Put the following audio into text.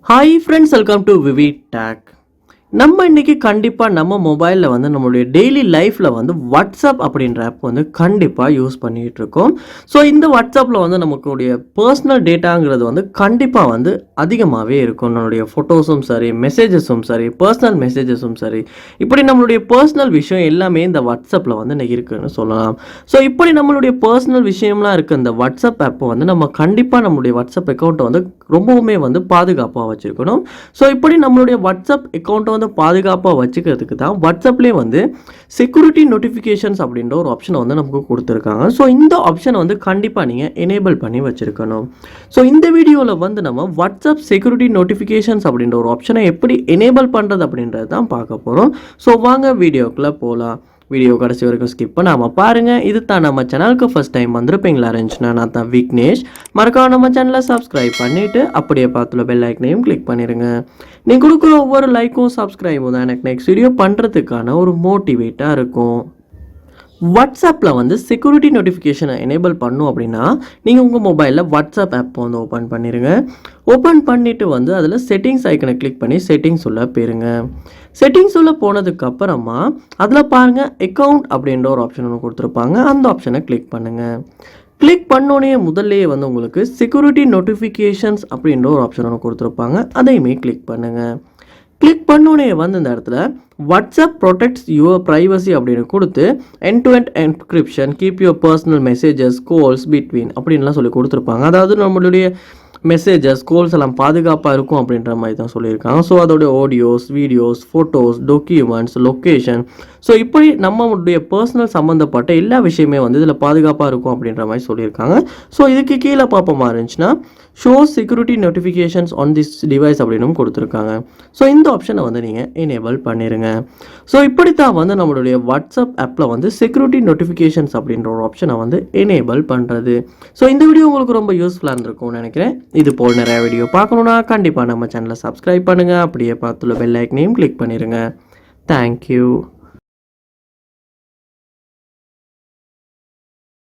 Hi friends, welcome to VividTech. நம்ம இன்னைக்கு கண்டிப்பா நம்ம மொபைல்ல நம்மளுடைய டெய்லி லைஃப்ல வாட்ஸ்அப் அப்படின்ற ஆப் கண்டிப்பா யூஸ் பண்ணிட்டு இருக்கோம். ஸோ இந்த வாட்ஸ்அப்ல நமக்குடைய பர்சனல் டேட்டாங்கிறது கண்டிப்பா அதிகமாகவே இருக்கும். நம்மளுடைய ஃபோட்டோஸும் சரி, மெசேஜஸும் சரி, பர்சனல் மெசேஜஸும் சரி, இப்படி நம்மளுடைய பர்சனல் விஷயம் எல்லாமே இந்த வாட்ஸ்அப்ல இருக்குன்னு சொல்லலாம். ஸோ இப்படி நம்மளுடைய பர்சனல் விஷயம்லாம் இருக்க இந்த வாட்ஸ்அப் ஆப் நம்ம கண்டிப்பாக நம்மளுடைய வாட்ஸ்அப் அக்கௌண்ட்டை ரொம்பவுமே பாதுகாப்பாக வச்சுருக்கணும். ஸோ இப்படி நம்மளுடைய வாட்ஸ்அப் அக்கௌண்ட்டை பாதுகாப்பாக வச்சுக்கிறதுக்கு தான் வாட்ஸ்அப்லேயே செக்யூரிட்டி நோட்டிஃபிகேஷன்ஸ் அப்படின்ற ஒரு ஆப்ஷனை நமக்கு கொடுத்துருக்காங்க. ஸோ இந்த ஆப்ஷனை கண்டிப்பாக நீங்கள் எனேபிள் பண்ணி வச்சுருக்கணும். ஸோ இந்த வீடியோவில் நம்ம வாட்ஸ்அப் செக்யூரிட்டி நோட்டிஃபிகேஷன்ஸ் அப்படின்ற ஒரு ஆப்ஷனை எப்படி எனேபிள் பண்ணுறது அப்படின்றது தான் பார்க்க போகிறோம். ஸோ வாங்க வீடியோக்குள்ளே போகலாம். வீடியோ கடைசி வரைக்கும் ஸ்கிப் பண்ணாமல் பாருங்கள். இது தான் நம்ம சேனலுக்கு ஃபஸ்ட் டைம் வந்திருப்பீங்களா இருந்துச்சுன்னா நான் தான் விக்னேஷ். மறக்காம நம்ம சேனலை சப்ஸ்கிரைப் பண்ணிவிட்டு அப்படியே பார்த்துல பெல் ஐக்கனையும் கிளிக் பண்ணிடுங்க. நீங்கள் கொடுக்குற ஒவ்வொரு லைக்கும் சப்ஸ்கிரைபும் தான் எனக்கு நெக்ஸ்ட் வீடியோ பண்ணுறதுக்கான ஒரு மோட்டிவேட்டாக இருக்கும். வாட்ஸ்அப்பில் செக்யூரிட்டி நோட்டிஃபிகேஷனை எனேபிள் பண்ணும் அப்படின்னா நீங்கள் உங்கள் மொபைலில் வாட்ஸ்அப் ஆப் ஓப்பன் பண்ணிடுங்க. ஓப்பன் பண்ணிவிட்டு அதில் செட்டிங்ஸ் ஐக்கனை கிளிக் பண்ணி செட்டிங்ஸ் உள்ள போயிருங்க. செட்டிங்ஸ் உள்ள போனதுக்கு அப்புறமா அதில் பாருங்கள் அக்கௌண்ட் அப்படின்ற ஒரு ஆப்ஷன் ஒன்று கொடுத்துருப்பாங்க. அந்த ஆப்ஷனை கிளிக் பண்ணுங்கள். கிளிக் பண்ணோடனே முதல்லையே உங்களுக்கு செக்யூரிட்டி நோட்டிஃபிகேஷன்ஸ் அப்படின்ற ஒரு ஆப்ஷன் ஒன்று கொடுத்துருப்பாங்க. அதையுமே கிளிக் பண்ணுங்கள். கிளிக் பண்ணோடனே இந்த இடத்துல வாட்ஸ்அப் ப்ரொடெக்ட்ஸ் யுவர் ப்ரைவசி அப்படின்னு கொடுத்து end to end encryption keep your personal messages calls between அப்படின்லாம் சொல்லி கொடுத்துருப்பாங்க. அதாவது நம்மளுடைய மெசேஜஸ் கால்ஸ் எல்லாம் பாதுகாப்பாக இருக்கும் அப்படின்ற மாதிரி தான் சொல்லியிருக்காங்க. ஸோ அதோடைய audios, videos, photos, documents, location, so இப்படி நம்மளுடைய பர்சனல் சம்மந்தப்பட்ட எல்லா விஷயமே இதில் பாதுகாப்பாக இருக்கும் அப்படின்ற மாதிரி சொல்லியிருக்காங்க. ஸோ இதுக்கு கீழே பார்ப்போமா இருந்துச்சுன்னா show security notifications on this device அப்படின்னு கொடுத்துருக்காங்க. ஸோ இந்த ஆப்ஷனை நீங்கள் எனேபிள் பண்ணிடுங்க. ஸோ இப்படி தான் நம்மளுடைய வாட்ஸ்அப் ஆப்பில் செக்யூரிட்டி நோட்டிஃபிகேஷன்ஸ் அப்படின்ற ஒரு ஆப்ஷனை எனேபிள் பண்ணுறது. ஸோ இந்த வீடியோ உங்களுக்கு ரொம்ப யூஸ்ஃபுல்லாக இருந்திருக்கும்னு நினைக்கிறேன். இது போல் நிறைய வீடியோ பார்க்கணுன்னா கண்டிப்பாக நம்ம சேனலை சப்ஸ்கிரைப் பண்ணுங்கள். அப்படியே பார்த்துள்ள பெல் ஐக்கனையும் கிளிக் பண்ணிடுங்க. தேங்க்யூ.